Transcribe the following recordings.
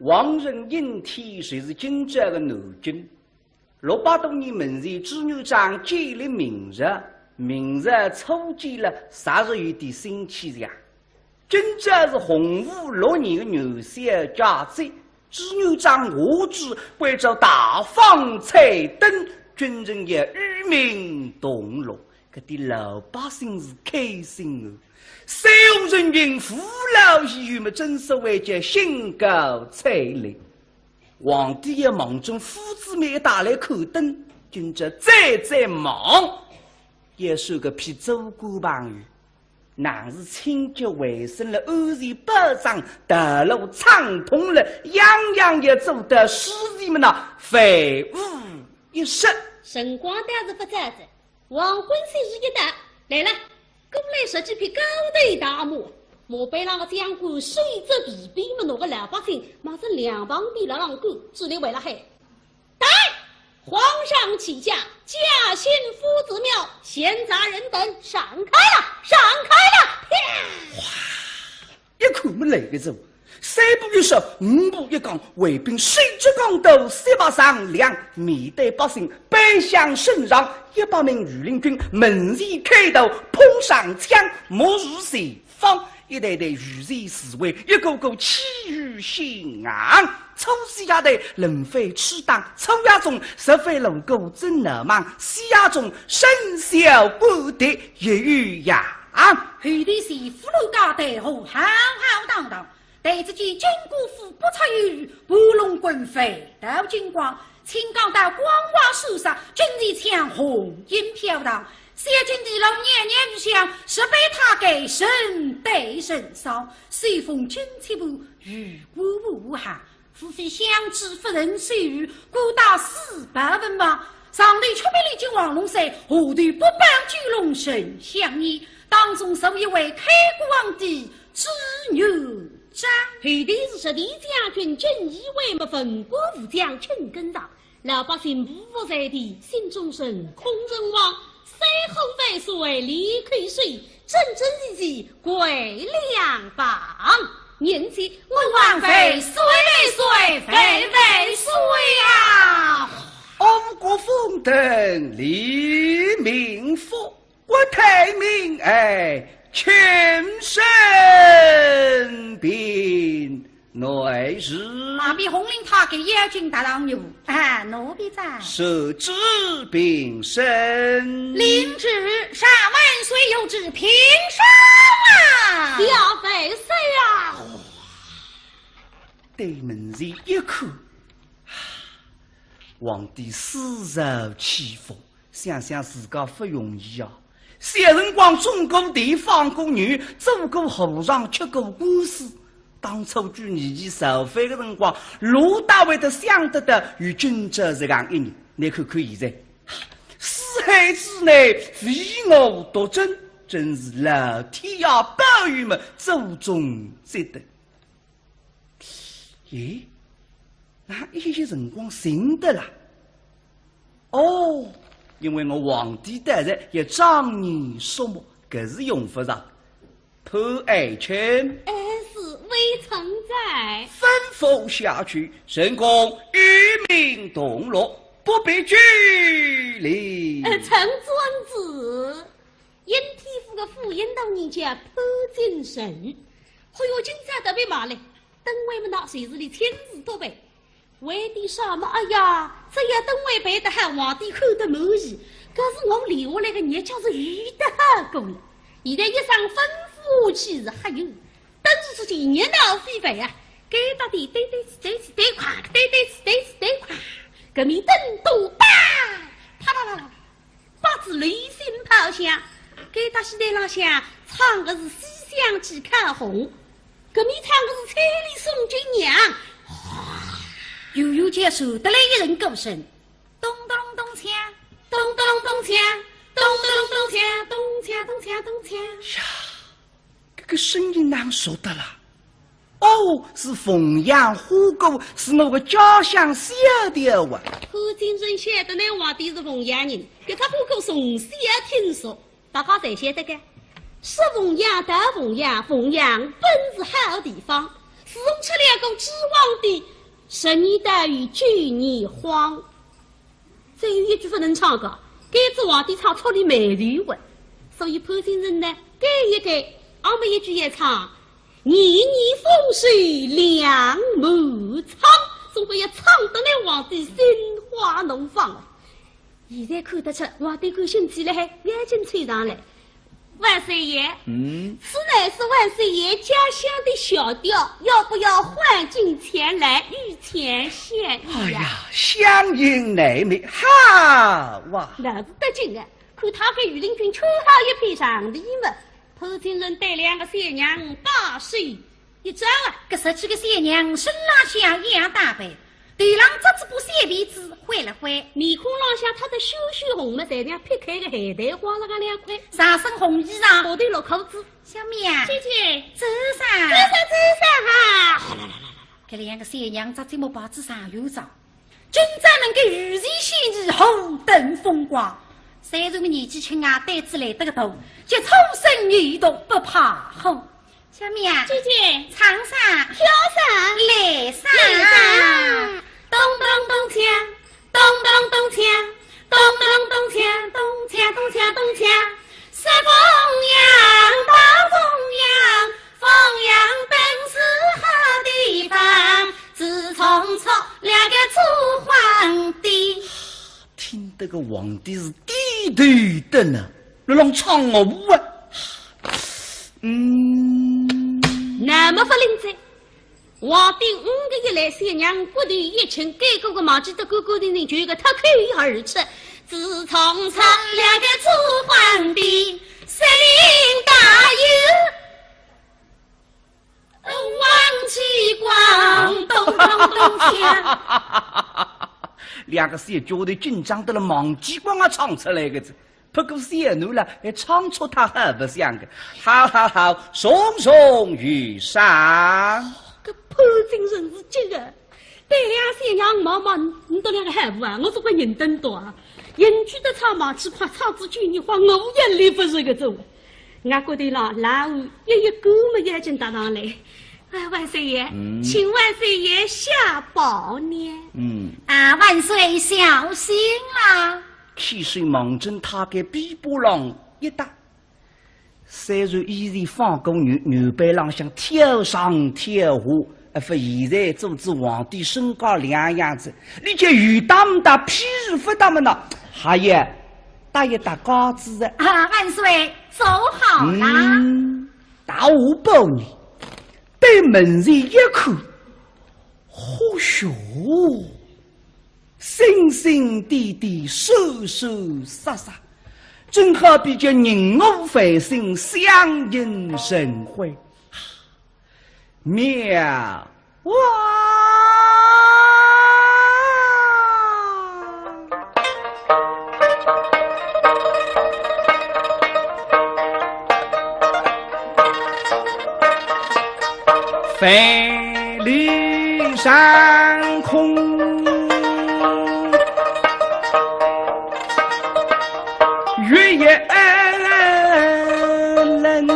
王人引体虽是今朝的南京，600多年门前朱牛长建立明日，明日初建了10日有点新气象。今朝是洪武6年的元宵佳节，朱牛长下旨贵州大放彩灯，军人也与民同乐，搿啲老百姓是开心哦。使用人员父老戏院们真是为这兴高采烈。皇帝也忙中夫子们也打来看灯，今朝再忙，也收个批周官旁语，乃是清洁卫生了，安全保障，道路畅通了，样样也做得使人们呐非无一失。神光大是不在的，黄昏3时一到，来了。过来10几匹高头大马，马背上的将官手执皮鞭么，那个老百姓马上两旁边了浪过，只能为了喊：待皇上起驾，驾幸夫子庙，闲杂人等闪开了，闪开了！哇！一看没来个走，3步一手，5步一岗，卫兵谁知岗斗，3把上梁，面对百姓背向身上，100名御林军门前开头，碰上枪，莫如前方。一队队御前侍卫，一个个气宇轩昂，初西亚队人非吃当，初亚中十非龙骨真难忘，西亚中身小不得一语扬。后头是俘虏家队后浩浩荡荡。但只见金姑父不出有余，盘龙滚飞到金光，青钢刀光华树上，军旗枪红烟飘荡。小军地龙年年如响，十倍他给神对神烧，随风军七步，雨过无寒。夫非相知夫人虽遇，孤打400文王。上头出兵历经黄龙山，下头不帮巨龙神相依。当中受一位开国皇帝之牛章，后头是10地将军正义为么分国武将陈根上，老百姓匍匐在地，心中神空人亡。3后万岁离开水，真真实实归两邦。年纪我万岁岁岁岁岁啊！安国封腾立民福，国泰民安，全身平内侍。马比红领他给野军大郎牛啊，奴婢在设置兵身，领旨上万岁有旨平身啊！小废谁啊！对门前一看，皇帝思受起伏，想想自家不容易啊！小辰光中过地，放过女，做过和尚，吃过官司。当初举年纪受费的辰光，陆大为的想得到与君者这样一年。你看看现在，四海之内唯我独尊，真是老天呀保佑么，祖宗积德。咦，那一些辰光寻得啦？哦，因为我皇帝大人也张年肃穆，搿是用不上。潘爱卿。微臣在，吩咐下去，神公与民同乐，不必拘礼。臣遵旨。因天父的父引导人家潘金神，还有今朝特别忙嘞，等位们那随时里亲自督办。为的什么？哎呀，这要等位办得好，皇帝看得满意。可是我留下来的日子是遇得好过了。现在一上吩咐去是还有。等着出去热闹非凡啊！该到底对快，对快，革命灯都叭，啪啦啦啦，八支雷声炮响。该到西台浪向唱的是西厢记开红，革命唱的是彩礼送君娘。悠悠接手得来一人歌声，咚咚咚锵，咚咚咚锵，咚咚咚锵，咚锵咚锵咚锵。呀！这个声音哪熟得了？哦，是凤阳花鼓，是我的家乡小调啊！潘金珍晓得那皇帝是凤阳人，这只花鼓从小听说，大家侪晓得个。是凤阳到凤阳，凤阳本是好地方，自从吃两个指望的十年大雨九年荒。再有一句不能唱的，该子皇帝唱错的美人文，所以潘先生呢改一改，俺们一句也唱年年风水两满仓，总归要唱得来皇帝心花怒放。现在看得出皇帝感兴趣了，还眼睛吹上来。万岁爷，此乃是万岁爷家乡的小调，要不要换进前来御前献艺哎呀，相迎乃美，哈哇！那是得劲啊！看他给御林军穿好一片长衣嘛，潘金人带两个三娘把手一招啊，这10几个三娘身浪向一样打扮，头上这只布三辫子挥了挥，面孔浪向他的羞羞红嘛，才像劈开的海带花了个两块，上身红衣裳，后头落口子。小妹啊，姐姐，走上，走上哈！这两个三娘在这么报纸上有照，今朝能够御前献艺，红灯风光。三人们年纪轻啊，胆子来得个大，就冲身女动不怕红。小妹啊，姐姐，唱上，跳上，来上，咚咚咚锵，咚咚咚锵，咚咚咚锵，咚锵咚锵咚锵，是凤阳大凤阳，凤阳本是好地方，自从出两个楚皇帝。听得个皇帝是低头的呢，让唱我舞啊！那么不灵在，皇帝5个一来，三娘骨头一轻，该个个忘记得高高的人就一个脱口而出。自从出两个楚皇帝，设令大有王继光，咚咚咚锵。两个三脚头紧张得了，王继光啊唱出来个字。不过三奴了，还唱出他很不像个，好好好，松松于上。这潘金人是这个，带两三娘毛毛，你都两个害不啊？我总归认得多啊。引举的唱马起夸，唱子9年花，我也离不是个走。俺觉得啦，然后一个么眼睛打上来。哎，万岁爷，请万岁爷下宝呢。啊，万岁小心啦！汽水忙针他给臂膊浪一打，虽然依然放工牛背浪向跳上跳下，不现在组织皇帝身高两样子，你就雨打不打，屁不打么呢？还有打一打高子的啊，万岁走好啦！打我包你，对门人一看，或许。心心地地，手手杀杀，正好比叫人我繁星，相映成辉，妙哇！飞离山空。月夜冷，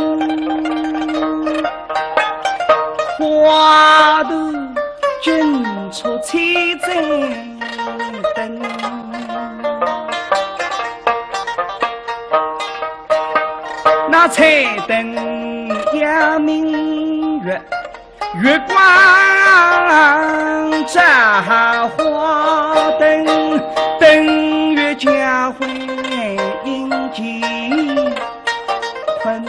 花头君出彩针灯，那彩灯呀明月，月光照花灯，灯月家辉。几困，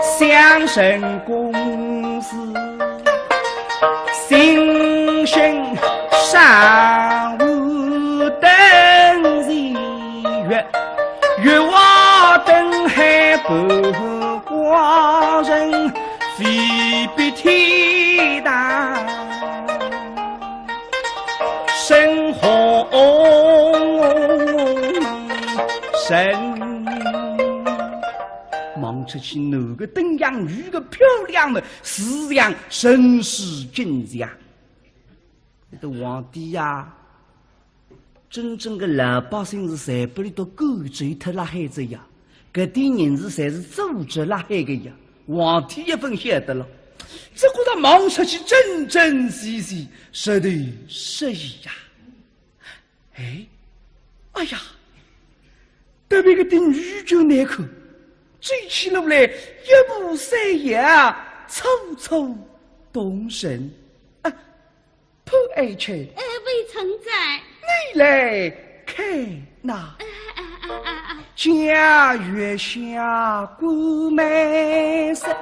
相生公司心生上午灯日月，月瓦灯还不光人，非比天大。生红神，望出去那个灯样鱼个漂亮的，四样神是君子呀！这个皇帝呀，真正的老百姓是谁不里都狗追脱了孩子呀？搿点人事侪是组织辣海个呀，皇帝一份晓得了。这个他忙出去真真实实，实头实意呀。哎呀，特别个点女就难看，追起路来一步三摇，处处动神。潘爱卿，魏存在，你来看那。家月下过满山，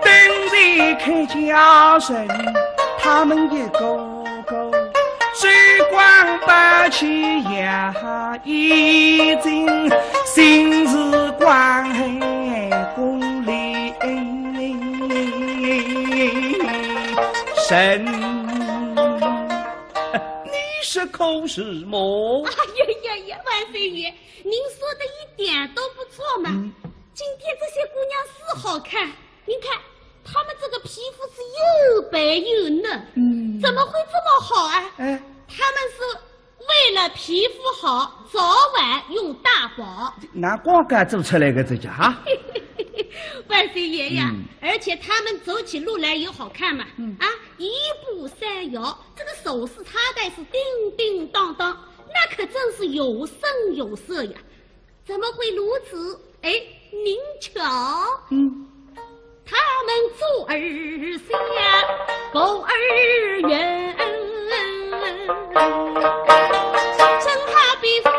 等在看家人，他们一个个追光把起呀一阵，心是光黑功力神。这口是么？哎呀，万岁爷，您说的一点都不错嘛。今天这些姑娘是好看，您看她们这个皮肤是又白又嫩，怎么会这么好啊？她们是为了皮肤好，早晚用大宝。拿光杆做出来的这家哈。万岁爷呀，而且他们走起路来也好看嘛，一步三摇，这个首饰插带是叮叮当当，那可真是有声有色呀。怎么会如此？您瞧，他们坐儿下，狗儿远，正好比风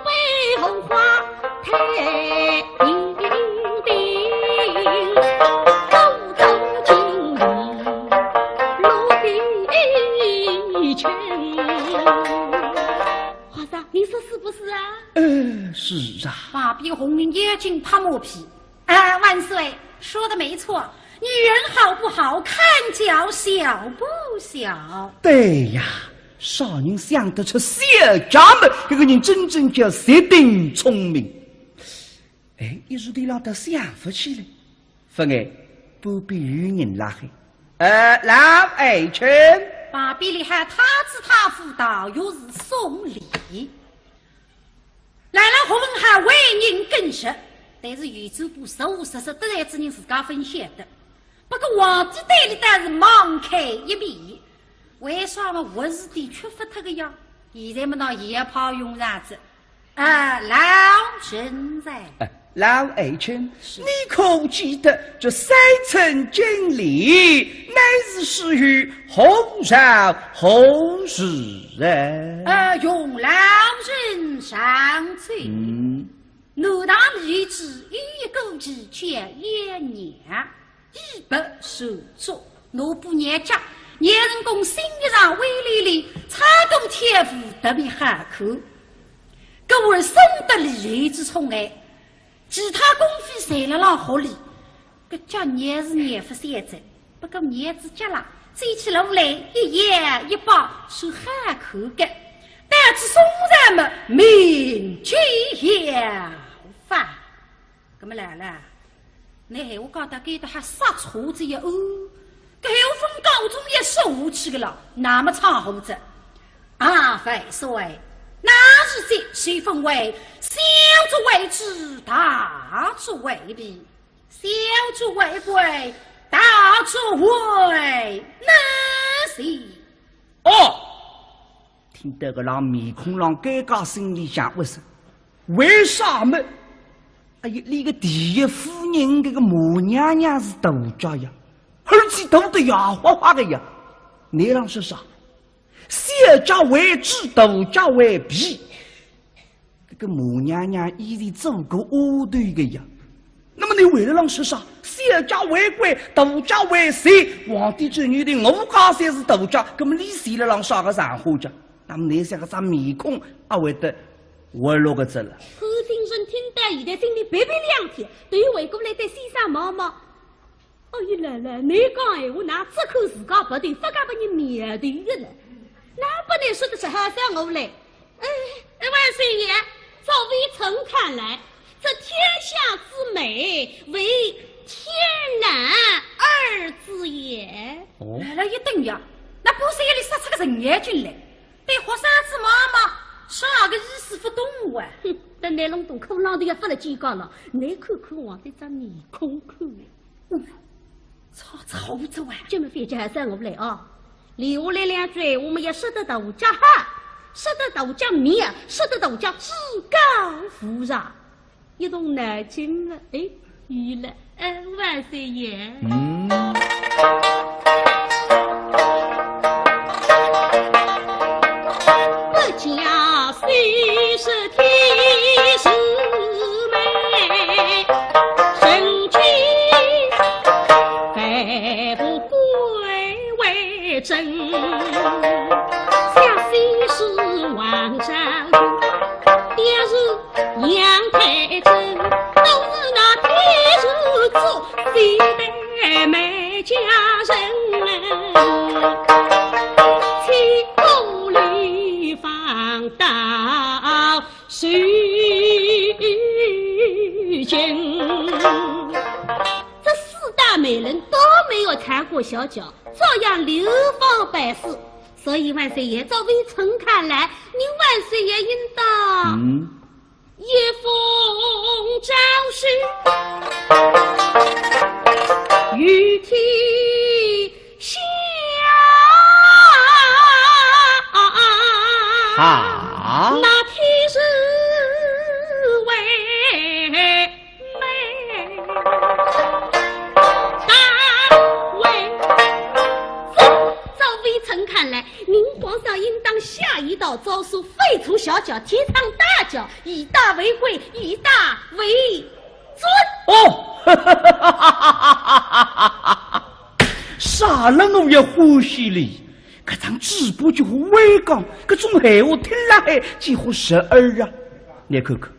背红花太平。高登金陵，落地圈。皇上，您说是不是啊？是啊。马鼻红绫眼睛怕磨皮。万岁，说的没错，女人好不好看脚小不小。对呀，少人想得出小家们，这个人真正叫绝顶聪明。一时地让他想不起来。分不必与人拉黑。老爱卿，把比里还他子他妇道又是送礼，来了何文还为人更实，但是宇宙部实实得来之人自家分享的。不过皇帝对里但是盲开一面，为啥么我是的缺乏他个呀？现在么那也怕用啥子？老神在。老爱卿，你可记得这三层经理乃是始于洪绍洪氏用老人上罪。奴当立志一个之前一年，一不受作。奴不年家，年人公心意上威力里，差动天赋特别罕可。各位生得礼之宠爱。其他公费谁了让合理？个叫年是年不三载，不过年子结了，走起路来一言一把是罕口的，但是松人们名居扬帆。那么来了，你还我觉得给他还杀错子一这还有分高中也收起个了，那么长胡子费岁。那日间谁分为小主为之，大主为弊；小主为贵，大主为难行。听得个让面孔让尴尬，心里想：为啥么？你个第一夫人这个母娘娘是杜家呀，而且杜得牙花花的呀，你让是啥？小家为知，杜家为弊。这个母娘娘以前做过恶对的呀。那么你为了让是啥？小家为贵，杜家为谁？皇帝子女的我家才是杜家，那么你谁了让啥个上户家？那么你想个啥面孔会得活络个子了？后听人听得现在心里别两天，对于回过来对先生毛毛。奶奶，你讲闲话，拿只口自家不对，不敢把你面对的呢。哪不能说的是好像我来？万岁爷，照微臣看来，这天下之美，为天然二字也。来了一等呀，那不是夜里杀出个人眼睛来，对活杀子妈妈啥个意思不懂啊？哼，等你弄洞口浪头要发了几高了，你看看我这张面孔看。哦，操走啊！这么费劲上我来啊！留下来两句，我们要说得到家哈，说得到家面，说得到家至高无上，一动脑筋了。哎，对了，万岁爷。家虽是天师美，身躯百不归为真。下虽是王昭君，爹是杨太真，都是那天师做谁的美家人。到虚惊，这四大美人都没有缠过小脚，照样流芳百世。所以万岁爷，照微臣看来，您万岁爷应当一封诏书，御天下。那天是为美，大为照微臣看来，您皇上应当下一道诏书，废除小脚，提倡大脚，以大为贵，以大为尊。啥人我也欢喜哩。搿张纸簿就和伟讲，搿种闲话听了还几乎十二啊！你看看，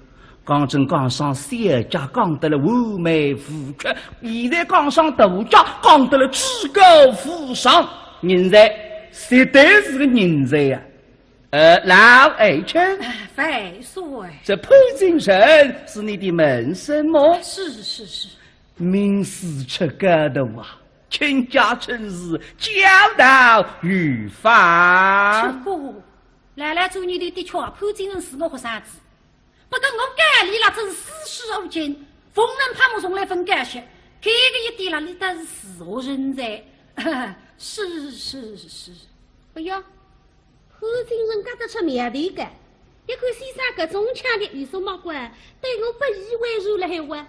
刚正讲上小家讲得了完美无缺，现在讲上大家讲得了至高无上，人才绝对是个人才呀！老爱卿，万岁，这潘金城是你的门生么？是，名师出高头啊！请家臣是教导御法。不，来来做你的确，潘金城是我学生子，不过我改理了，真是私事无尽，逢人怕我从来分干些，这个一点了，你倒是死活人才。是。哎呀，潘金城干得出面头个，一看先生搿种腔的有什么关？对我不以为然了还话。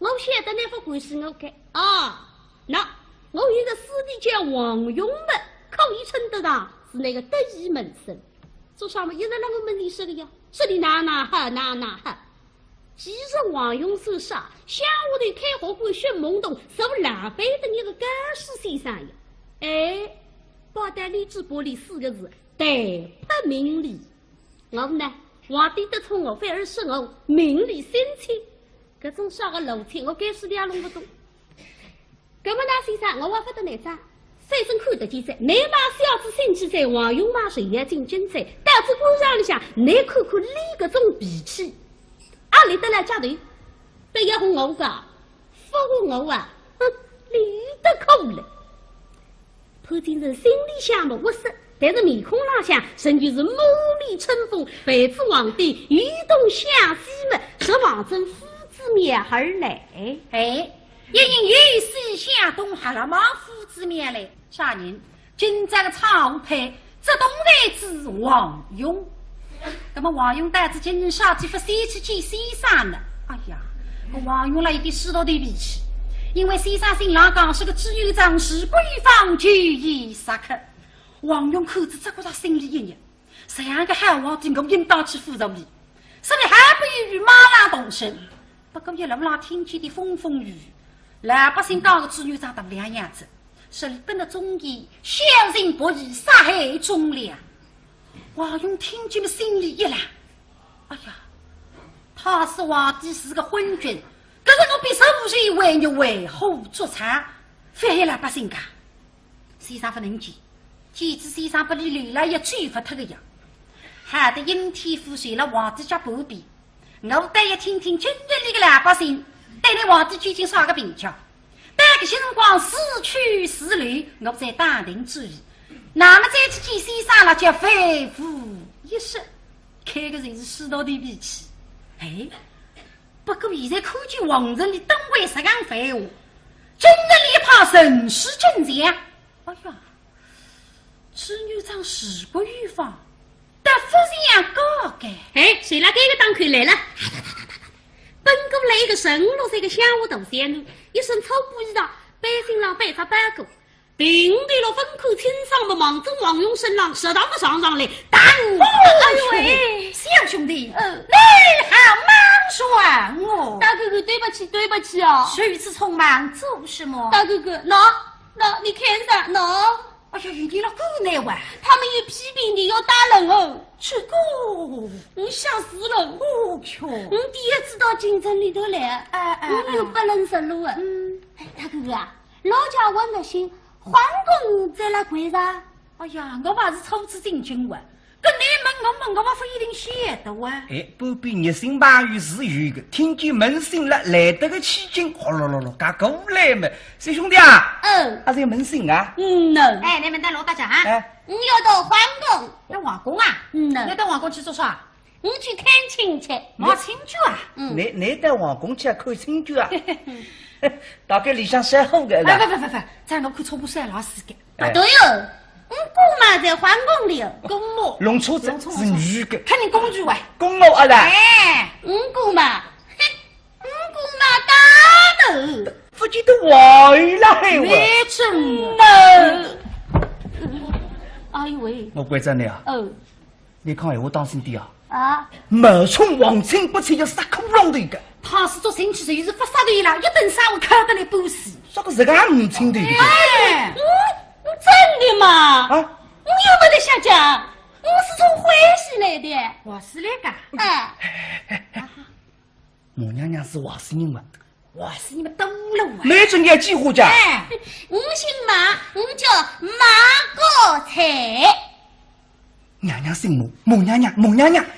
我晓得那副关系我改啊。那我有个师弟叫王永文，可以称得上是那个得意门生。做啥么？一直让我们你说的呀，说的哪哈。其实王永手上下午的开学馆学懵懂，受两辈的那个干事先生呀。哎，报得励志玻璃4个字，代不明理。我呢，皇帝得宠我，反而是我名利心切。搿种小个路线，我该是也弄不懂。搿么那先生，我还发得哪吒？三生看得见噻，你把小子生气噻，王勇嘛谁也进京噻，到这官场里向，你看看你搿种脾气，阿里得来家头，不要和我讲，不和我啊，理得可了。潘金城心里想嘛，我是，但是面孔浪向仍旧是满面春风，陪着皇帝与东向西嘛，是王政夫子面而来。哎。一人与西向东哈了马夫子面来，啥人？今朝的朝派，这东来之王勇。那么王勇带着今日下几副西去见先生呢？哎呀，我王勇了有点失落的脾气，因为先生新郎刚是个知有长士，闺房就已杀客。王勇口子这个他心里一热，这样个好皇帝我应当去辅助你，所以还不如马上动身。不过一路上听见的风风雨雨。老百姓讲个知有长当两样子，是日本的忠义，小人不义，杀害忠良。王勇听见了心里一凉，哎呀，他是皇帝是个昏君，可是我比受罪为虐为虎作伥，反害老百姓家。先生不能见，见子先生不理流了也追不脱个样，害得阴天父随了皇帝家旁边。我得要听听今日里个老百姓。对你皇帝究竟啥个评价？待个些辰光死去死流，我再打定主意。那么再去见先生了，就肺腑一生，开个人是世道的脾气。哎，不过现在看见皇上的登位十样废话，今日里怕神师进前。哎呀，织女长时不预防，但夫人也高个。哎，谁来给个当口来了？本宫来一个16岁的小大仙女，一身草布衣裳，百姓郎背他白狗。顶对了风口清桑的莽正王用身浪适当的上来打我。哎呦喂，小兄弟，你好莽撞哦！大哥哥，对不起，对不起啊！如此匆忙做什么？大哥哥，你看啥？哎呀，你了够难玩！他们有批评你要打人哦。这个，你吓死了！哦哟，我第一次到京城里头来，我又不认识路啊。大哥哥啊，老家问了信。皇宫在哪柜上？哎呀，我还是初次进京哇，跟你问我不一定晓得哇。哎，不必热心旁与是有个，听见门声了，来得个起劲，哗啦啦啦，赶过来嘛！小兄弟啊，还是有门声啊？哎，你们在老大家啊？哎，你要到皇宫？到皇宫啊？你到皇宫去做啥？我去看亲戚。看亲戚啊？你到皇宫去看亲戚啊？大概里向晒好个。不，在我看错不算老死个。不对哦，我姑妈在皇宫里哦。公母。龙车子是女的。肯定公主啊。公母啊啦。哎，我姑妈打头。不记得坏了还我。没真的。哎呦喂。我怪着你啊。你看我当心点啊。冒充皇亲不亲要杀口肉的一个。他是做生气就是发杀的了，一顿上午看得来不死。这个是个母亲的一个。哎，真的吗？我又没得瞎讲，我是从淮西来的。我是那个。母娘娘是华西人嘛？华西你们懂了啊？没准也几户家。我姓马，我叫马国才。娘娘姓母，母娘娘，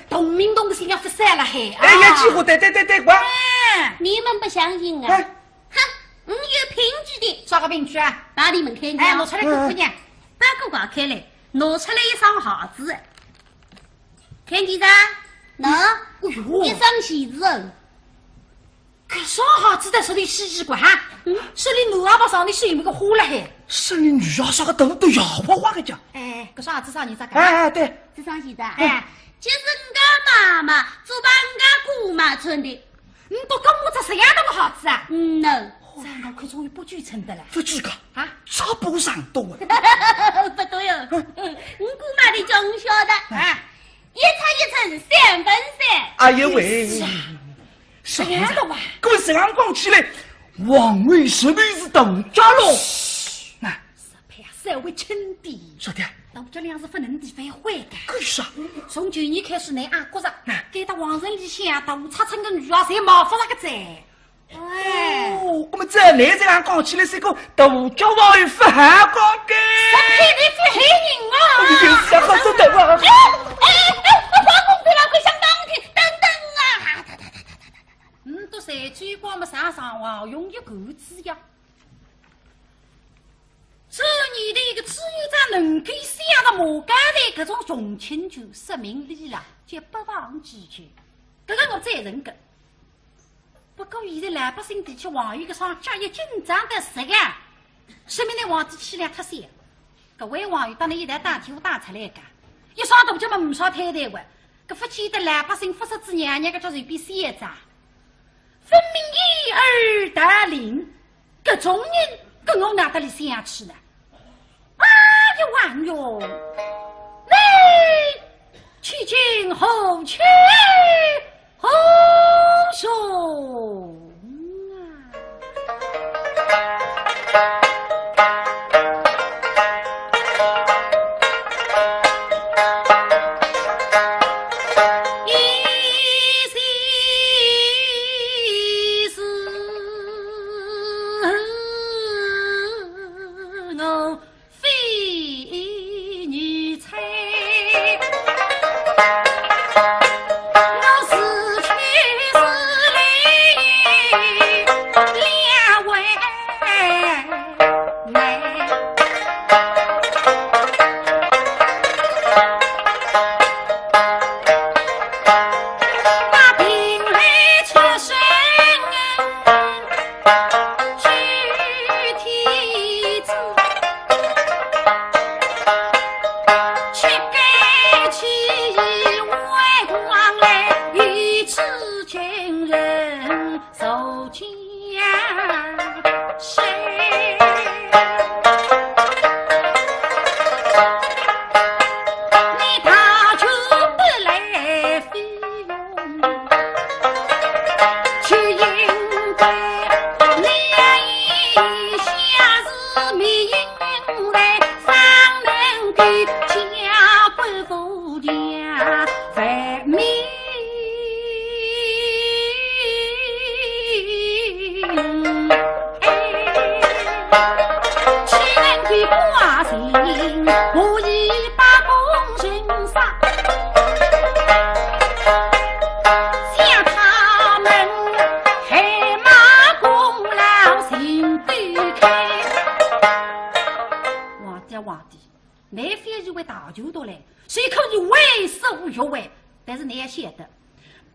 同名同姓要发散了还。哎呀，几乎对，管。你们不相信啊？哼，我有凭据的。啥个凭据啊？把你们看见。拿出来看看呢。把个挂开来，拿出来一双鞋子。看见啥？一双鞋子。这双鞋子在手里洗过哈？手里男阿爸上的水没个花了还？手里女阿啥个都摇花个叫。哎，这双鞋子上你咋个？对，这双鞋子啊，就是我妈妈做帮我姑妈穿的。你都跟我这谁样的个鞋子啊？no。我可终于不举称的了。不举个啊？差不上多啊。不对哦，我姑妈的总晓得啊，一层一层3分3。哎呦喂！谁样的哇？各位上光起来，王位实力是大家喽。那是配社会称帝。说的。到这两是不能的废话的。干啥？从去年开始，你阿哥子给他皇上里向大差称个女儿，才冒发那个债。我们这来这样讲起来是个大家王与发寒光的。我配的非黑人啊！你就是想好说的话。皇宫在那块想当听，等等啊！都谁追光么上王用一个字呀？这你的一个织女长能够想到马家的各种重亲就说明理了，就不忘记去。这个我再认个。不过现在老百姓地区王爷个上家也紧张的实呀，说明那皇帝气量太小。各位王爷当然一旦打天打出来个，一上大就没少太太个，搿不记得老百姓不识字娘娘个叫随便写子啊。分明一耳大令，各种人跟我哪得里想去呢？哎呀王哟，你去今后去后手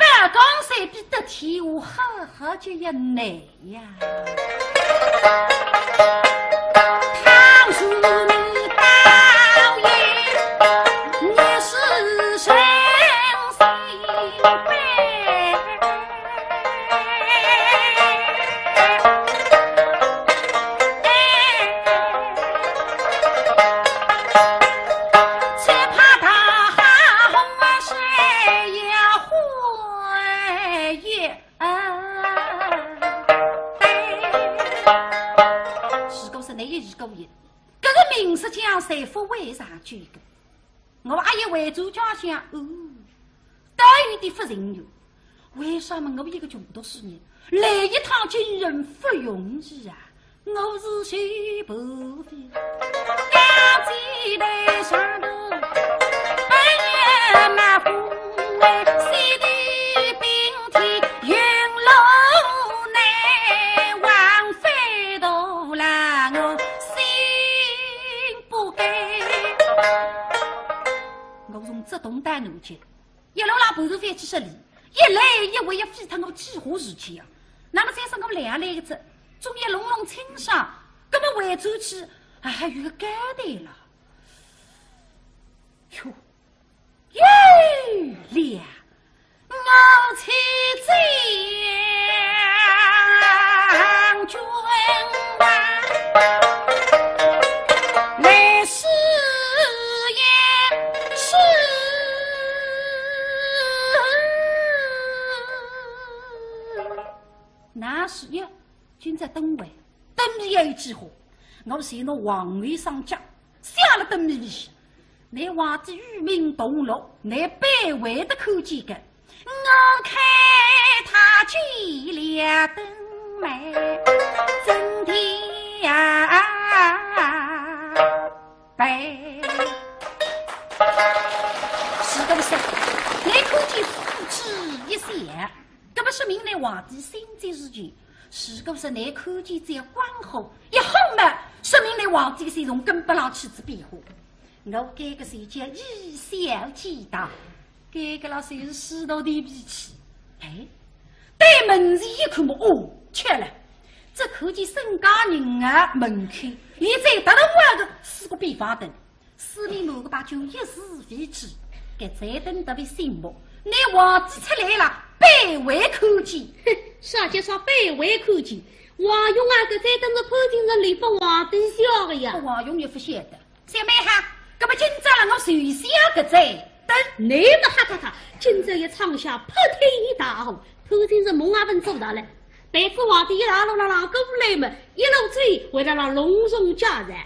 半江山比得天下，好好就一难呀。倘是你倒也，你是谁？名士江谁不为啥举个？我阿爷为主家乡哦，待遇的不人有，为什么我一个穷读书人来一趟惊人不容易啊？我是徐不飞，两肩带上头，半夜满风哎，西地冰天云楼内，王妃都让我心不甘。我从这东单路去，一路上半途飞几十里，一来一回要飞脱我几何时去啊？那么再说我俩来个子。终于隆隆清爽，根本回走去，还有个交代了。哟，又俩，我去将军啊，来是也是。那是呀。君在灯位，灯里有一句话，我是那皇位上将，下了灯里去。你皇帝御命动怒，你卑微的口几个，我看他举了灯来，真的呀，悲。是东西，你口见夫妻一想，这不是明来皇帝心在事情。是个是你看见这光后一轰嘛，说明你皇帝的身上根本上起子变化。我这个是叫以小见大，这个老是世道的脾气。哎，对门子一看嘛，哦，吃了，这看见沈家人啊门口，现在达到我个四个边防灯，四面某个把酒一时飞起，给这灯特别醒目。你皇帝出来了，卑微看见。啥叫啥卑微看见？王勇啊，搿在等着潘金人里帮皇帝笑个呀！王勇也不晓得，小妹哈，搿么今朝了我谁想搿在等？你个哈哈哈！今朝一唱下破天一大吼，潘金人梦也分做大了。但是皇帝一大路让过来嘛，一路追为了让隆重家人。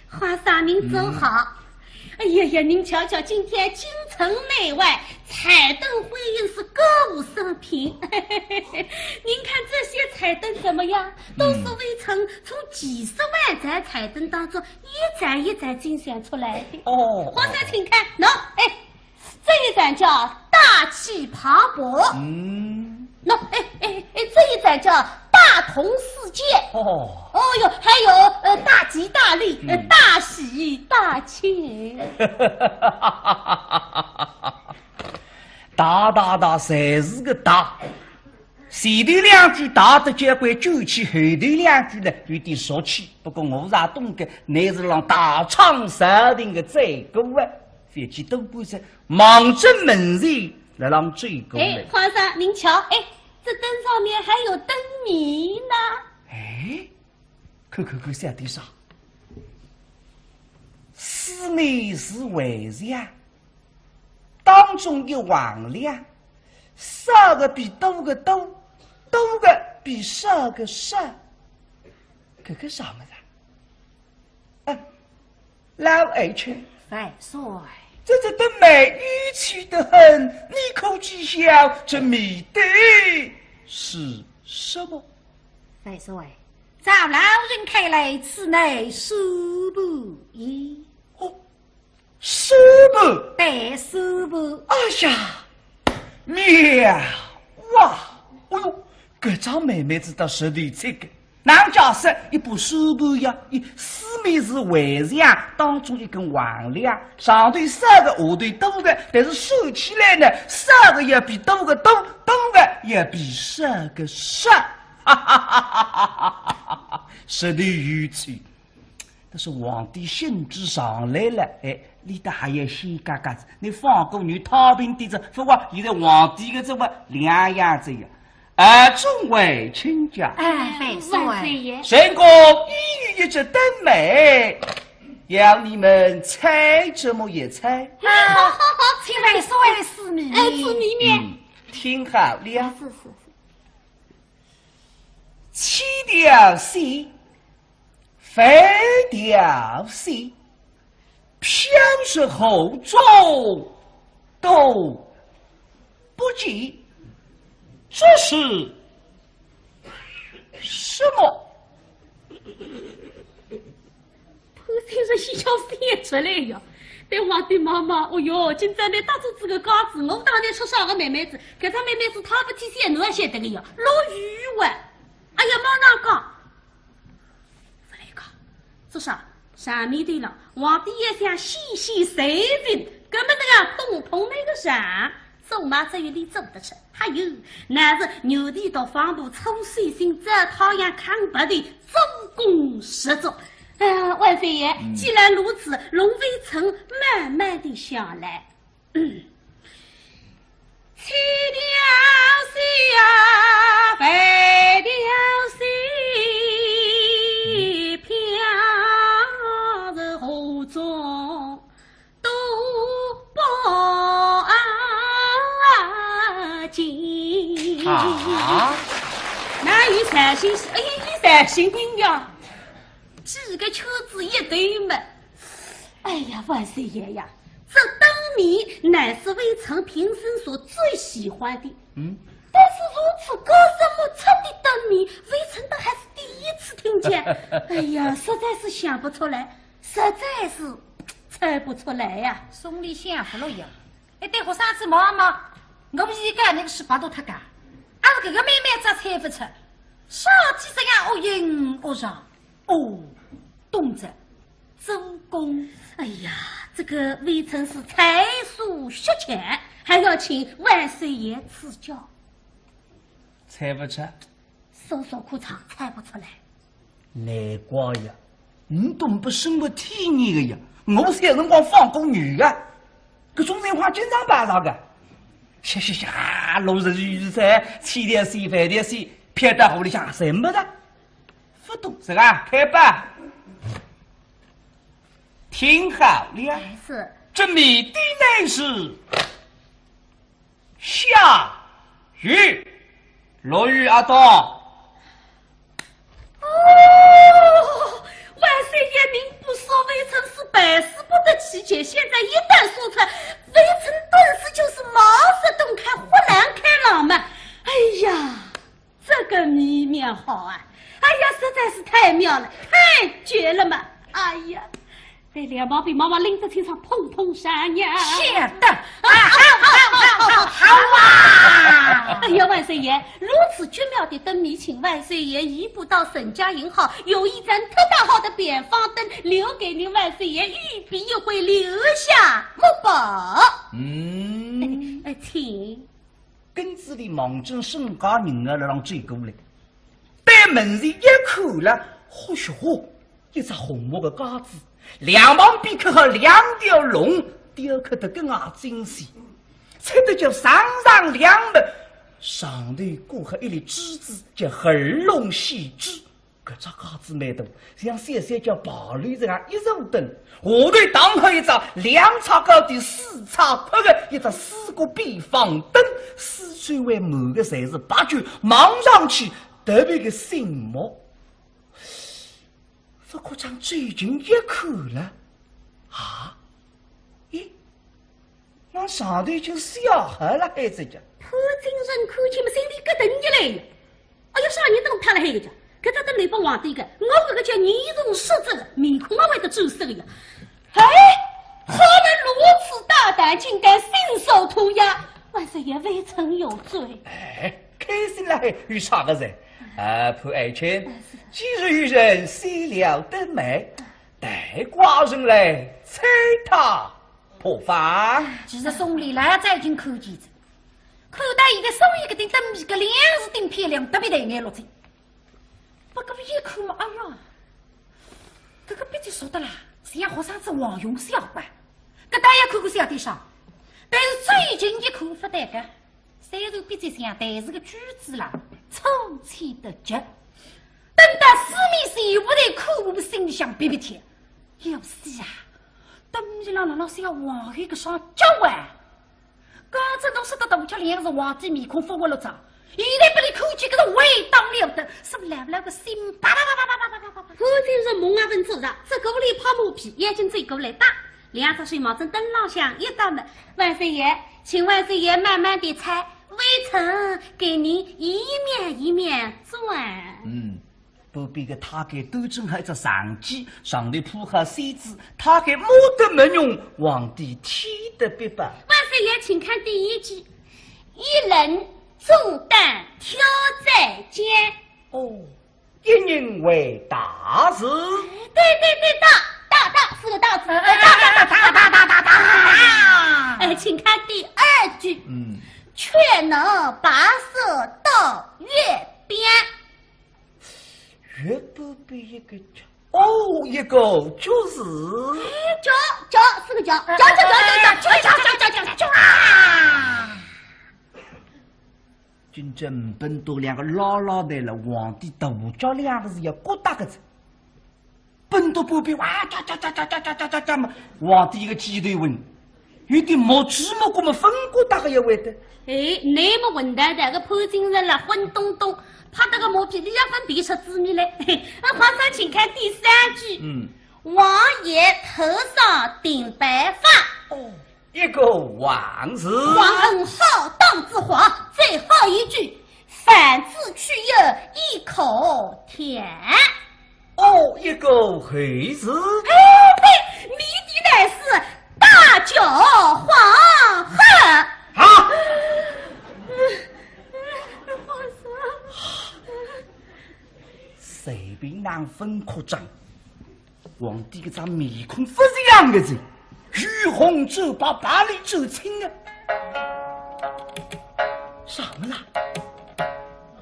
皇上您走好。哎呀呀，您瞧瞧，今天京城内外彩灯辉映，是歌舞升平。您看这些彩灯怎么样？都是微臣从几十万盏彩灯当中一盏一盏精选出来的。哦，皇上请看，喏，哎，这一盏叫大气磅礴。喏，这一盏叫大同世界。哦哟，还有大吉大利，大喜大庆。大，才是个大。前头两句大的交关酒气，后头两句呢有点俗气。不过我啥懂得，乃是让大昌上庭的罪过啊！飞机都不是忙着门前来让罪过来。皇上您瞧，这灯上面还有灯谜呢。看下头上，室内是为呀，当中有王亮，少个比多个多，多个比少个少。这个啥么子？老二圈，万岁。这的美语气得很，你可知晓这谜底是什么？万岁，照老人看来，此乃数不一。数不？对，数不。哎呀，妙哇！哎呦，这张妹妹知道实力这个，南家是一部书本呀，四面是围墙，当中一根横梁，上头3个，下头多个，但是收起来呢，3个也比多个多，多个也比10个少，哈哈哈哈哈哈！实的如此。但是皇帝兴致上来了，里头还有些嘎嘎子，你放过女太平地子，不过现在皇帝的这个两样子呀。众位亲家，万岁爷，神公一语一直登美，要你们猜这么一猜。好，请万岁司命。司命，听好了，是。七条线，飞条线，偏是后奏都不记。这是什么？破天是西桥飞出来呀！对皇帝妈妈，哦哟，今朝你打出这个稿子，我当年出少个妹妹子，搿只妹妹子她不提线，侬也晓得个呀，落雨哇！哎呀，马上讲，不来讲，至少上面对了，皇帝也想细细谁人，根本那个东棚那个啥。走马只有你走得出，还有那是牛地到方度抽水星，这讨厌看白的周公十足。万岁爷，既然如此，龙飞城慢慢的下来。七条线啊，飞条线，飘着河中都报金。那有三星，三星人呀，几个车子一对嘛。哎呀，万岁爷呀！这灯谜乃是微臣平生所最喜欢的。但是如此高深莫测的灯谜，微臣都还是第一次听见。哎呀，实在是想不出来，实在是猜不出来呀。送礼幸福了呀！对我上次妈妈，我不是干那个18度他干，俺是这个妹妹咋猜不出？啥几十样恶音恶上，动着周公。哎呀，这个微臣是才疏学浅，还要请万岁爷赐教。猜不出，搜索裤衩猜不出来。难怪呀，你都不生活体验的呀！我是有辰光放过女的，搿种情况经常碰上的。下，落日雨伞，七条线饭条线，撇到河里向什么的？不懂是吧？开吧。听好了，是这谜底乃是下雨，落雨阿多。万岁爷，您不说微臣是百思不得其解，现在一旦说出来，微臣顿时就是茅塞顿开，豁然开朗嘛。哎呀，这个谜面好啊！哎呀，实在是太妙了，太绝了嘛！哎呀。在两毛被妈妈拎在身上碰碰山呀！是的，好啊！哎呀，万岁爷，如此绝妙的灯谜，请万岁爷移步到沈家银号，有一盏特大号的扁方灯，留给您万岁爷御笔一挥，留下墨宝。请。根子里望见沈家人儿让追过来，对门前一看了，或许一只红木的架子。两旁边刻好2条龙，雕刻得更加精细，猜得叫上2门，上头挂好一粒珠子，叫横龙细珠。搿只架子蛮大，像三叫宝驴这样一手灯，下头当好一张2尺高的4尺宽的一只4个边方灯，四周围满的侪是白酒，望上去特别的醒目。不过将最近一看了，那上头就小孩了，孩子家。普京人看见么心里咯噔一来，哎呀，啥人都塌了海个家，搿只灯来帮皇帝个，我搿个叫面容失色的，面孔也会得走色个呀。哎，何人如此大胆，竟敢信手涂鸦？万岁爷，微臣有罪。开心来有啥个人？潘爱卿，今日有人谁了得美，带寡人来猜他破防。其实送礼来再进看见着，看到一个手一个顶灯皮个脸是顶漂亮，特别带眼落子。不过一看嘛，哎呀，这个鼻子说的啦，像学生子王永小吧？搿大家看过小点上，但是最近一看不得个，虽然鼻子像，但是个举止啦，粗浅的极。等到四面谁不得看，我们心里想憋憋天，要死啊！等于让老师要往一个上脚啊！刚才侬说的大家两个是皇帝面孔发活了着。现在被你看见个是味当了的，是不来不来个心啪啪啪啪啪啪啪啪啪！父亲是蒙阿文做的，这个屋里泡毛皮，眼睛追过来打，两只水毛针灯笼响一打门。万岁爷，请万岁爷慢慢地拆，微臣给您一面一面转。不必个他给都正还只上机，上头铺下扇子，他给没得没用，皇帝天得别吧。万岁爷，请看第一句，一人重担挑在肩。哦，一人为大事。对，大是个大字，大。请看第二句，却能跋涉到月边。月不比一个脚，哦，一个就是脚是个脚啊！今朝本多两个老老的了，皇帝大叫两个字要各打个字，本多不必哇喳嘛，皇帝一个鸡头问，有点没芝麻过么分过打个也会的。那么混蛋的个潘金人了，混东东。怕那个毛皮2分比出字面来，皇上请看第三句。王爷头上顶白发，一个王字。皇恩浩荡之皇，最后一句，反字去又一口甜。一个黑字。对，谜底乃是大酒黄鹤。随便让分扩张，皇帝个张面孔不是样个子，玉红走把巴黎走青啊！啥么啦？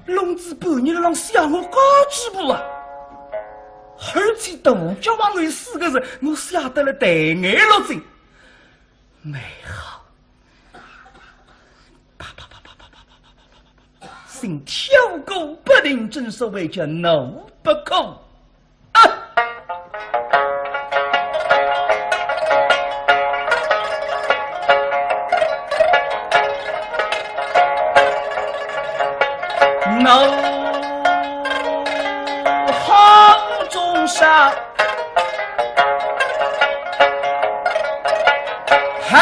龙子半日了让想我高几步啊！而且大叫往外4个字，我吓得了带眼了睛，美好。心跳狗不定，正所谓叫怒不口啊！怒吼中杀，恨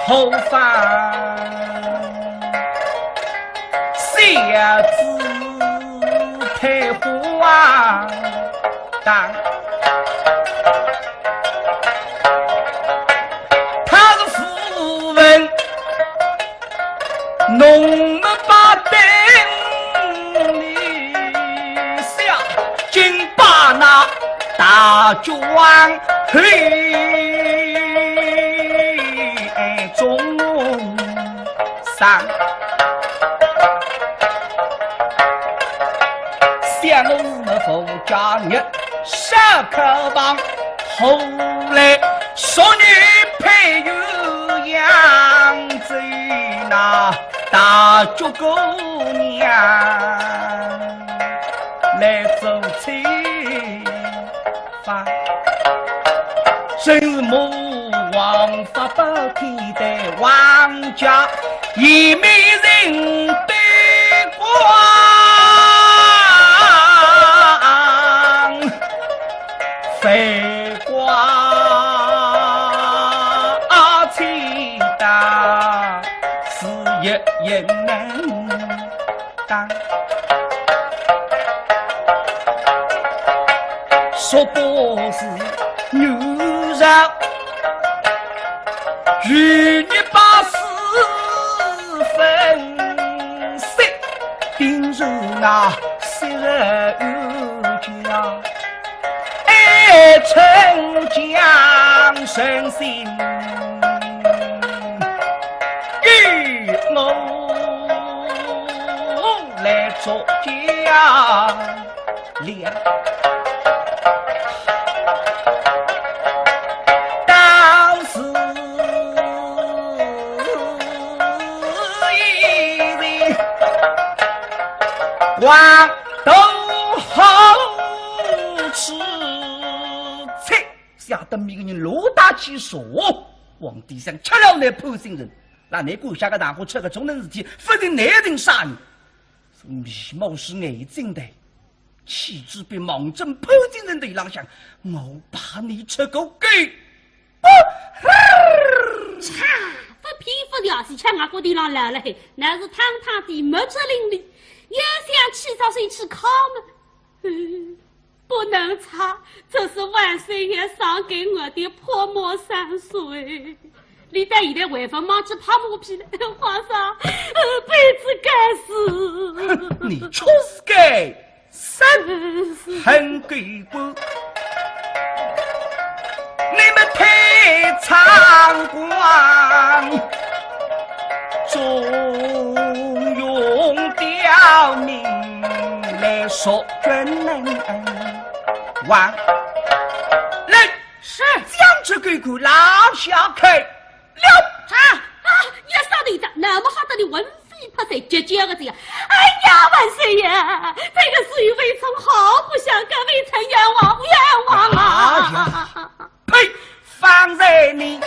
后方下子太荒诞，他是富文农么把灯里下，竟把那大庄嘿中上想我们佛家人杀口棒，后来少女配有养子那大脚姑娘来走亲法，真是魔王法不天的王家一美人对光，飞光气大，是也能当。说不是女人着与你把事分析，定如那昔日有家，爱逞强神心，与我来作家俩。黄豆好吃菜，吓得每个人罗大气说：“皇帝想吃了那破心人，那你国下个大伙吃个中等事体，不定哪定杀你。面貌是内政的，气质比莽正破心人的一浪向，我把你吃个给不。不皮肤掉是吃外国地方来了，那是堂堂的没这伶俐。也想起早睡去考嘛，不能差，这是万岁爷赏给我的破墨山水。你在现在为什么忘记拍马屁了？皇上，辈子该死。你出事该三很贵国，你们太猖狂，中用刁民来说君恩，王来是将这个股拉下开了。也杀队长那么好的你文飞拍谁结结个这样，哎呀，万岁爷，这个属于微臣好不想跟微臣冤枉啊！呸！放在你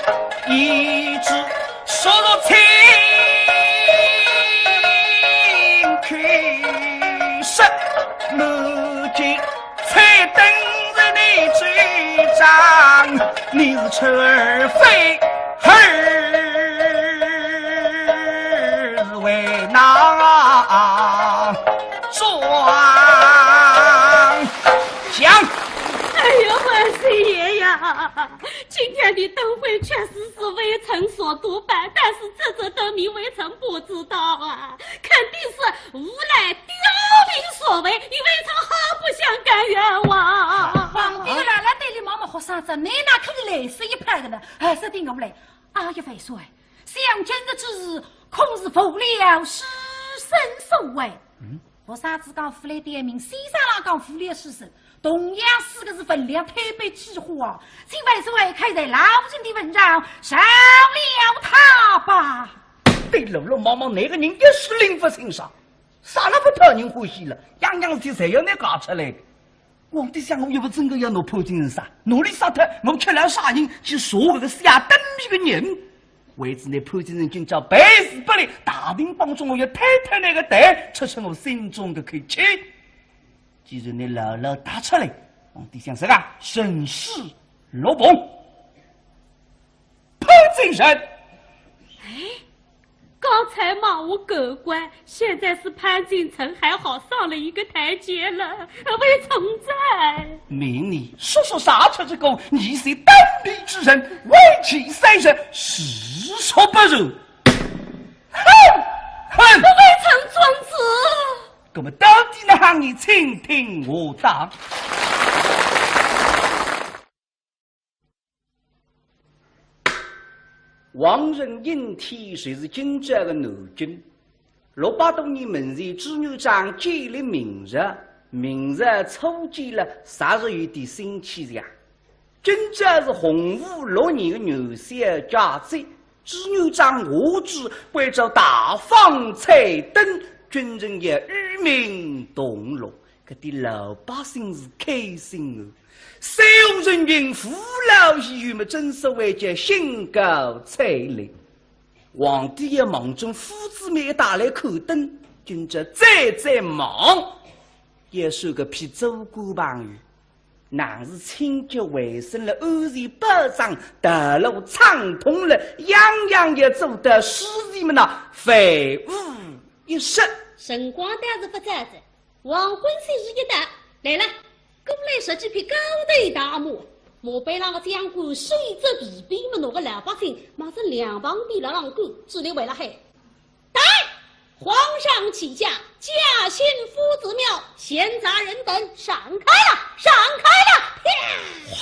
一直说了情去实，如今才等着你追账，你是车儿飞儿为哪装想？哎呀，万岁爷呀！今天的灯会确实是微臣所督办，但是这灯谜微臣不知道啊，肯定是无赖刁民所为，你微臣好不想干冤枉。皇帝的奶奶对你妈妈学生子，你哪可是来死一派的呢？还是定我来。啊，一位说，想今日之日，恐是负了师生所为。我啥子讲府里点名，西山郎讲府里的师生。同样四个字分量特别几乎啊，请万岁开在老人的文章上了他吧。对喽喽，毛毛那个人也是灵不心上，啥那么讨人欢喜了，样样事体谁要你搞出来的？皇帝想我又不真个要拿破金人杀，努力杀他，我吃了杀人去说这个下等一个人。为此那破金人今朝百死不离，大庭帮众我要太太那个胆，出出我心中的口气。既然你牢牢打出来，皇帝想什么？审视罗봉破金人。哎，刚才骂我狗官，现在是潘金城，还好上了一个台阶了。微臣在。命你说说啥出之功？你是当地之人，为其三人，实说不如。哼！微臣遵旨。那么到底那行你请听我讲。王仁应天虽是今朝的南京，600多年门前朱元璋建立明日初建了30余的新气象。今朝是洪武6年的元宵佳节，朱元璋下旨为着大放彩灯，军人也与民同乐，搿啲老百姓是开心的。所有人民父老戏语们真是为这兴高采烈。皇帝也忙中父子们打来口灯，今朝再忙，也算个批祖国朋友。乃是清洁卫生了，安全保障，道路畅通了，样样也做得使人们呐非无一失。辰光但是不早着，黄昏3时一到，来了，过来说几篇高头大幕。莫被那个将官水着皮鞭么那个老百姓马上两旁的老狼狗只能为了害待皇上起驾驾幸夫子庙闲杂人等闪开了闪开了哇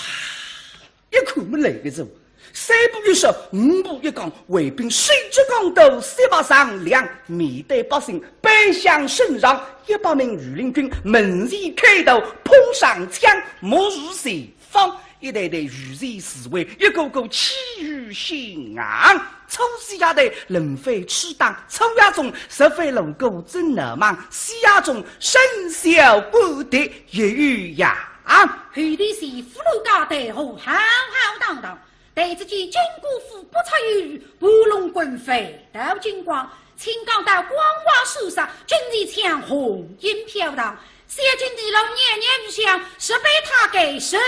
一看没来个走三步一手五步一岗卫兵水着岗斗三把上梁面对百姓奔向圣上100名御林军猛然开头碰上枪莫如谁方一代代御前侍卫一个个气宇轩昂抽西亚的人非吃当抽亚中十非龙狗真难忙西亚中身小不得也与呀后的是俘虏家队后浩浩荡荡对自己金姑父不差于拨弄滚飞到金光青冈到光华树上军旗枪红烟飘荡谢君的老年年日想是被他给神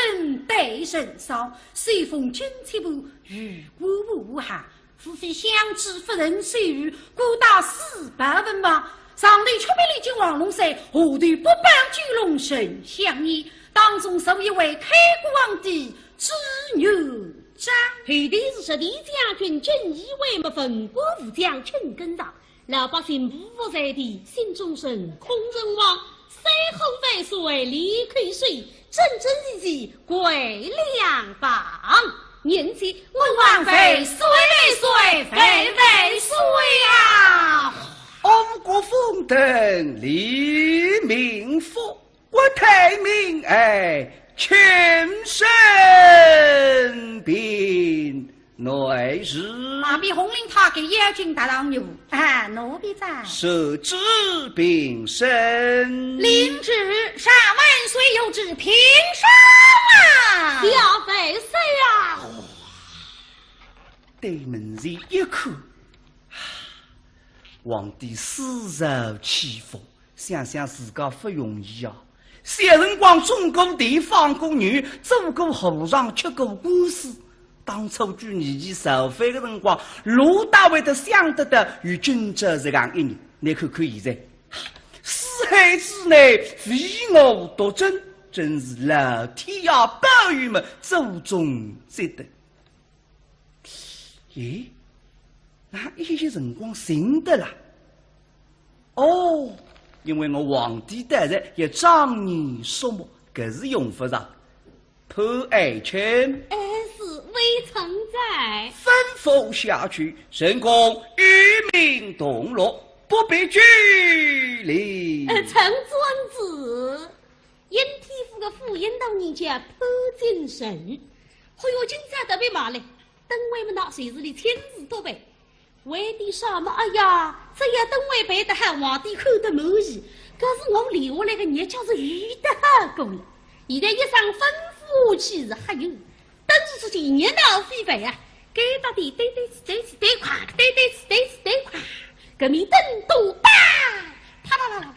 对神烧随风军旗部雨过无寒夫非相知夫人虽遇孤打400文王上帝出兵历经王龙山后队不帮巨龙神相依当中受一位开国皇帝之女张后的是李家军正义为么分国武将请跟上老百姓不服在地心中神空人亡随后废水离开水真真实实归两邦年纪文王妃水为水妃为水啊安国风腾黎明佛国泰民全身病内日马比红领他给野军大郎有奴婢在设置病身领旨上万岁有旨平生啊小妃谁啊对门前一看皇帝思受起伏想想自家不容易啊小辰光中过地放过女做过和尚吃过官司当初举年纪受费的辰光陆大为的想得到与君者这样一年你看看现在四海之内唯我独尊真是老天呀保佑们祖宗积德咦那一些辰光行得啦哦因为我皇帝大人也仗义肃穆可是用不上判爱卿是微臣在吩咐下去神公与民同乐不必拘礼陈尊子因天父的父引导人家潘金神还有今朝特别骂嘞等为们那谁子里亲自多备为的什么哎呀这也等为背得喊皇帝看得满意可是我留下来的日就是遇得好够了现在一上吩咐其实还有等着出去热闹非凡啊给到底对垮对垮革命灯都打啪啦啦啦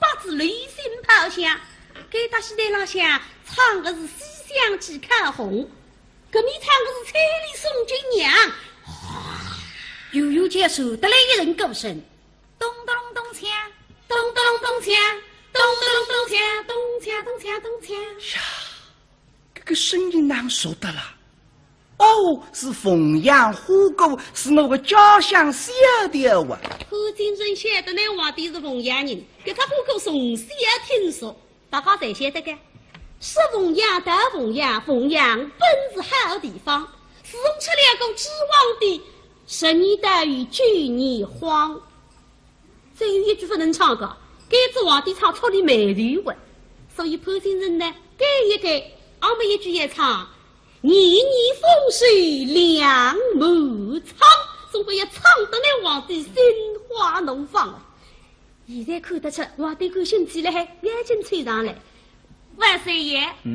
八字雷声炮响给他西在浪向唱的是西厢记看红革命唱的是彩礼送君娘悠悠接受得来一人歌声咚咚隆咚锵咚咚隆咚锵咚咚隆咚锵咚锵咚锵咚锵呀这个声音难说的了哦是凤阳虎狗是那个家乡小的哇潘金生写的那皇帝是凤阳人给他虎口从小听说大家才晓得个是凤阳到凤阳凤阳本是好地方自从吃了个指望的十年大雨9年荒再有一句不能唱个该子皇帝唱出的美丽文所以潘金生呢改一改俺们一句也唱年年风水两满仓总归要唱得那皇帝心花怒放现在看得出皇帝感兴趣了还眼睛吹上来万岁爷此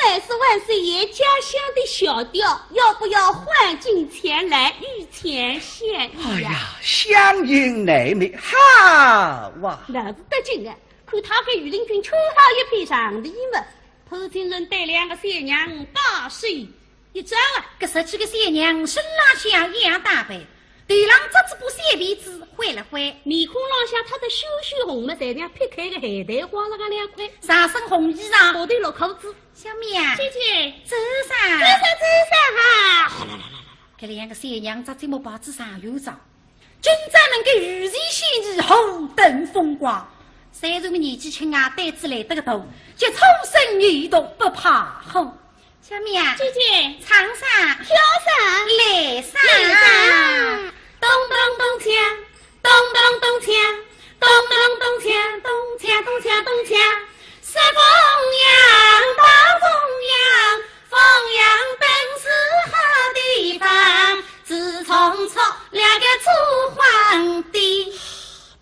乃是万岁爷家乡的小调要不要换进前来御前献艺哎呀相迎乃美哈哇那是得劲啊看他给御林军穿好一批上的衣服潘金人带2个小娘大睡一张啊这17个小娘身拉像一样打扮对浪这只部小鼻子挥了挥，面孔浪向他的羞羞红么，才像劈开的海带花了个两块，上身红衣裳，下头落裤子。小妹啊，姐姐，走上，走上哈！这两个小娘子这么把子上有着，今朝能够如日先日，红灯风光。虽然年纪轻啊，胆子来得个大，就冲身女动不怕红。小妹啊，姐姐，唱上，跳上，来上，咚咚咚锵，咚咚咚锵，咚咚咚锵，咚锵咚锵咚锵，是凤阳，大凤阳，凤阳本是好地方，自从出两个楚皇帝。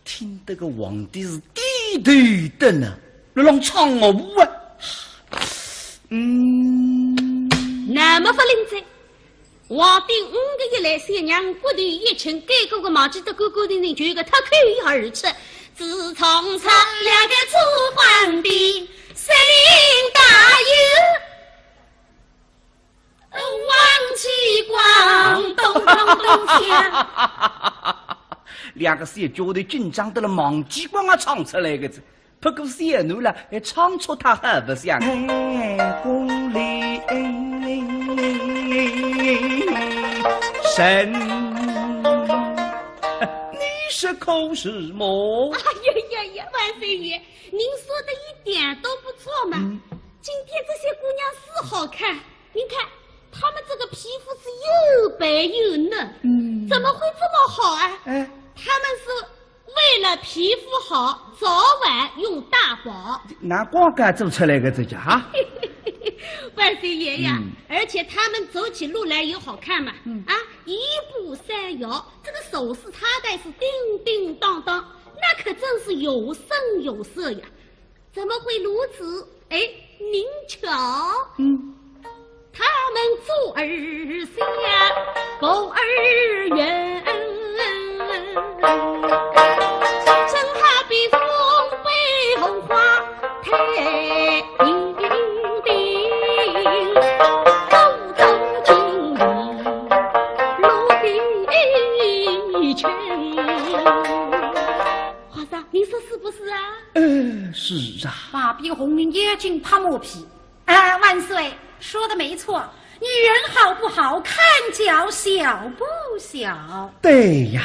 听得个皇帝是低头的呢，那让唱我舞啊！那么不灵在，皇帝5个月来，三娘骨头一轻，该个个忘记得勾勾的人就一个脱口而出。自从出两个楚皇帝，谁领大有王继光，咚咚咚锵。两个小脚头紧张得了，忘记光啊唱出来个字。不过小奴了，还唱出他很不像。宫里神，你是口是么？哎呀呀呀，万岁爷，您说的一点都不错嘛。今天这些姑娘是好看，您看她们这个皮肤是又白又嫩，怎么会这么好啊？她们是为了皮肤好，早晚用大宝。拿光杆做出来个这家哈？万岁爷呀，而且他们走起路来也好看嘛。一步三摇，这个手势插带是叮叮当当，那可真是有声有色呀。怎么会如此？哎，您瞧，他们做儿香，狗儿圆，真好比风飞红花太平地，东东经理落地圈。皇上，您说是不是啊？是啊。马鼻红缨眼睛怕磨皮。啊，万岁，说的没错，女人好不好看脚小不小？对呀，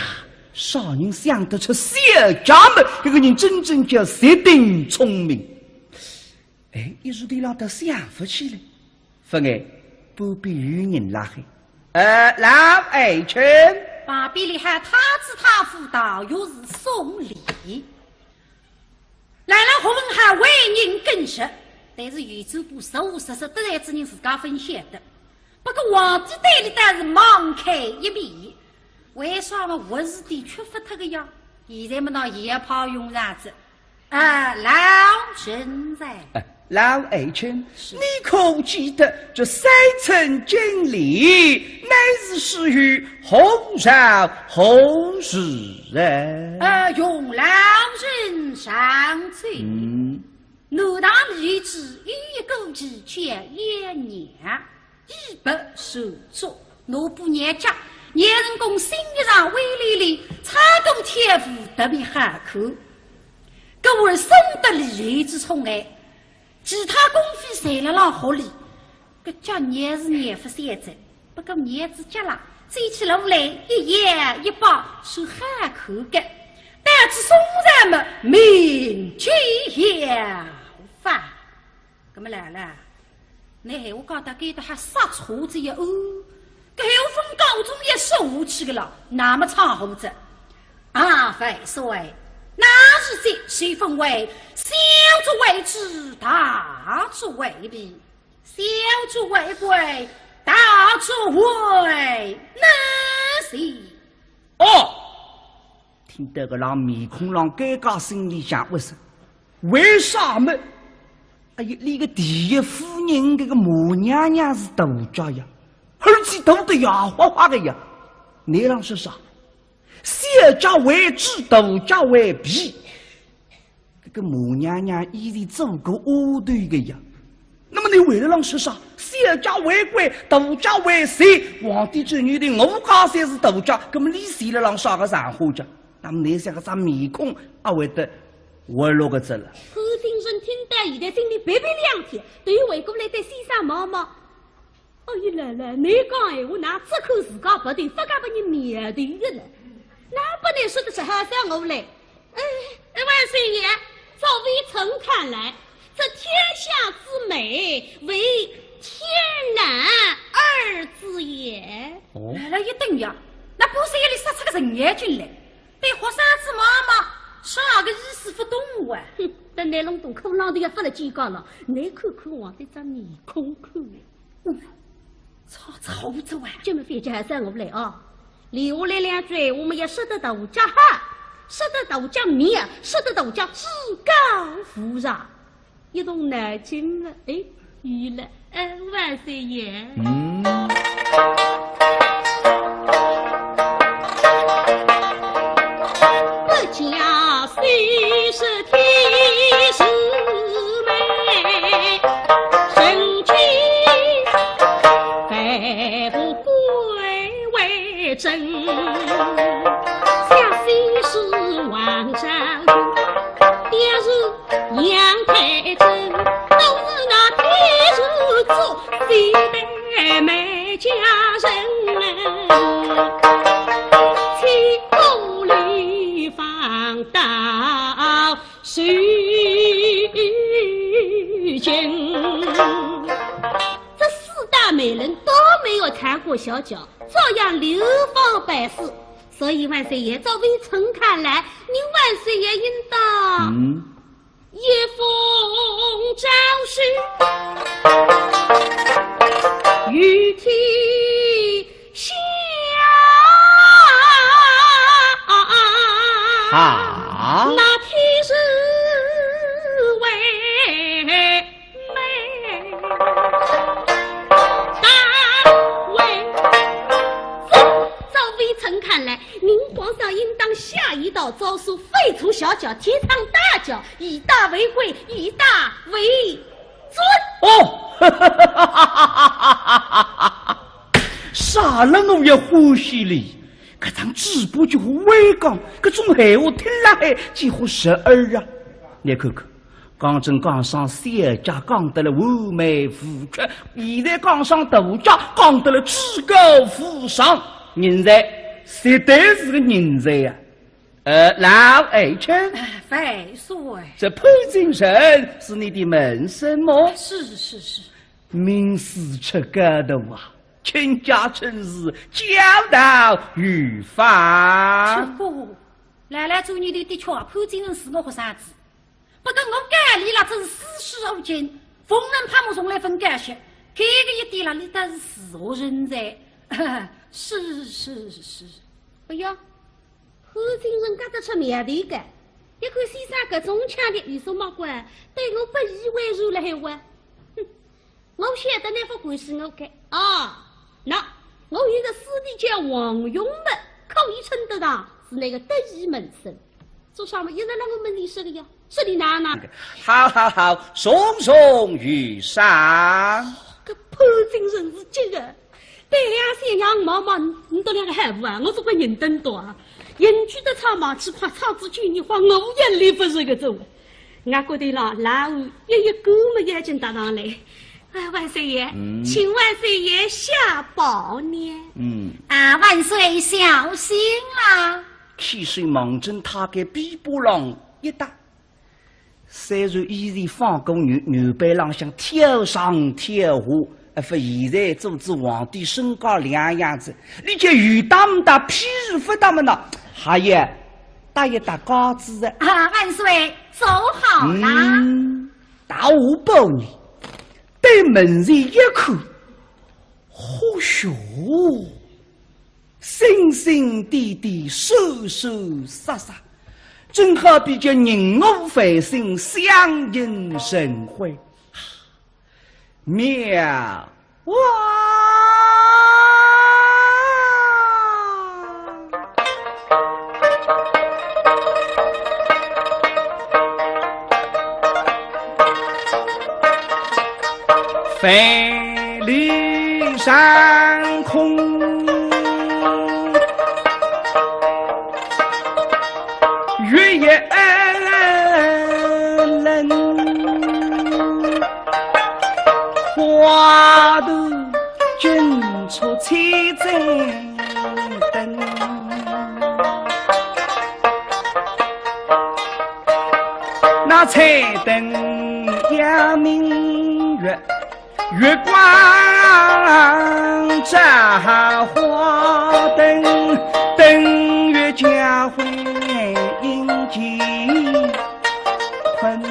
少人想得出小家们，这个人真正叫绝顶聪明。哎，一时地让他想不起来，不爱不必与人拉黑。老爱卿，马鼻里还他子他妇道又是送礼，来了后文还为人更实。但是宇宙部实务实得来之人自家分享的，不过皇帝对里倒是盲开一面。为啥么我是的缺乏他个呀？现在么那也怕用上子老神在。老爱卿，你可记得这三层经理乃是始于后朝后世用老人上罪。奴当立志与勾之见1年，一不受作。奴不年家，年人公心上威力里，差公天赋特别罕口。各位生得礼遇之宠爱，其他公费谁了让合理？个叫年是年不现在，不过年子家了，走起路来一言一把是罕口的。但是松人们名句扬帆，那么来了，你还我觉得给他还杀错子呀哦，给我分高中也收起个了，那么长胡子啊，费岁，那是这谁分为小主为之，大主为弊，小主为贵，大主为那是听得个让面孔让尴尬，心里想为啥么？哎呀，那个第一夫人这个母娘娘是大家呀，而且都得牙花花的呀。你让是啥？小家为主，大家为弊。这个母娘娘以前做过恶对的呀。那么你为了让说啥？小家为贵，大家为谁？皇帝子女的我家才是大家，那么你谁来让啥个上火家？那么你像个啥面孔，也会得活络个子了。后进人听到现在心里白白两天，对回过来对先生毛毛。哎呀来来，你讲闲话，那只口自家不对，不敢把你面对的了。那不能说的是好像我来。万岁爷，照微臣看来，这天下之美，为天南二字也。哦，来了一等呀，那不是夜里杀出个人眼进来，对学生子妈妈啥个意思不懂啊？哼，等你弄懂口浪头也发了几讲了，你看看我这张面孔看。操着啊！这么费劲还算我来啊！留下来两句，我们要说得大家哈，说得大家面，说得大家至高无上，一动脑筋了。哎，对了，万岁爷。不假虽是天师美，神君还不归为真。下虽是王丈夫，爹是杨太真，都是那天主做谁的美家人。千古里放到虚惊。这四大美人都没有缠过小脚，照样流芳百世。所以万岁爷，照微臣看来，您万岁爷应当一封诏书，御天下那天是为美，大为照微臣看来，您皇上应当下一道诏书，废除小脚，提倡大脚，以大为贵，以大为尊。啥人我也欢喜哩！搿张纸簿就和伟讲，搿种闲话听了还几乎十二啊！你看看，刚正讲上小家讲得了完美无缺，现在讲上大家讲得了至高无上，人才绝对是个人才呀！老爱卿，万岁，这潘金神是你的门生吗？是，名师出家的哇！请家趁势教导语法。师傅，来来做你的确潘金人是我学生子，不过我改理了，真是四书五经，逢人怕我从来分感谢，这个一点了，你倒是死活人才。是。哎呀，潘金人觉得出面头的，一看先生搿种腔的有什么关？对我不以为然了还话。我晓得那副官司我改啊。那我有个师弟叫王永的，可以称得上是那个得意门生。做啥么？一直让我们你说的呀？是你哪？好，送于上。这潘金人是这个，对两三样毛毛，你都两个汉服啊！我这个人等多啊，人居的草莽去夸草子军你话，我也离不是个走。俺觉得啦，老五一个么眼睛打上来。万岁爷，请万岁爷下宝呢。万岁小心啦！汽水猛针他给比波浪一打，虽然依然放工牛背浪向跳上跳下，不现在做子皇帝身高两样子，你就雨大么大，屁不大么大，还有打一打高子万岁走好啦！大我保你。对门人一看，或许心心地地，手手杀杀，正好比叫人我繁星相映神会，妙哇！飞离山空，月夜冷，花头君出彩针灯。那彩灯呀明月，月光照花灯，灯月家会应几困。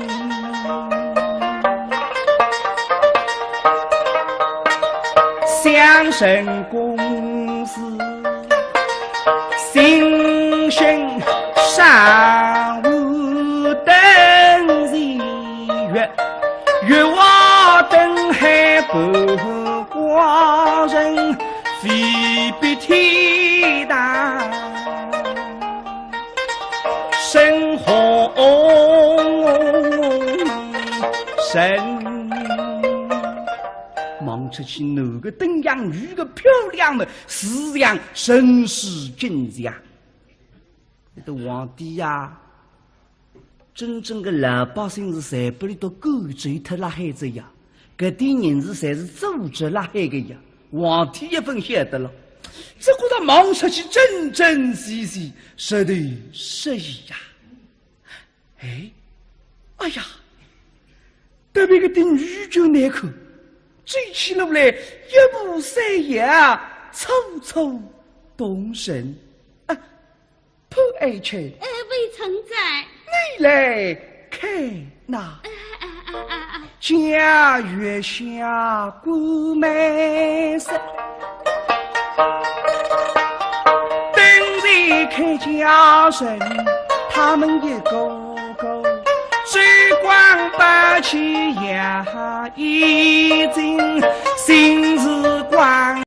相声公司心声上午灯日月，月瓦灯还不挂人，非比天大生活神。望出去那个灯样如个漂亮的四样绅士君子呀！那个皇帝呀，真正的老百姓是谁不里都狗追他那孩子呀？搿点人是谁是组织那海个呀？皇帝一分晓得了，这个他望出去真真实实，实对实意呀！哎呀，特别个顶玉就难看。追起路来，一步三摇，处处动神。啊，潘爱卿，魏存在，你来看那。家月下过满山，等在看家人，他们一个个追光把气呀，已经心事光。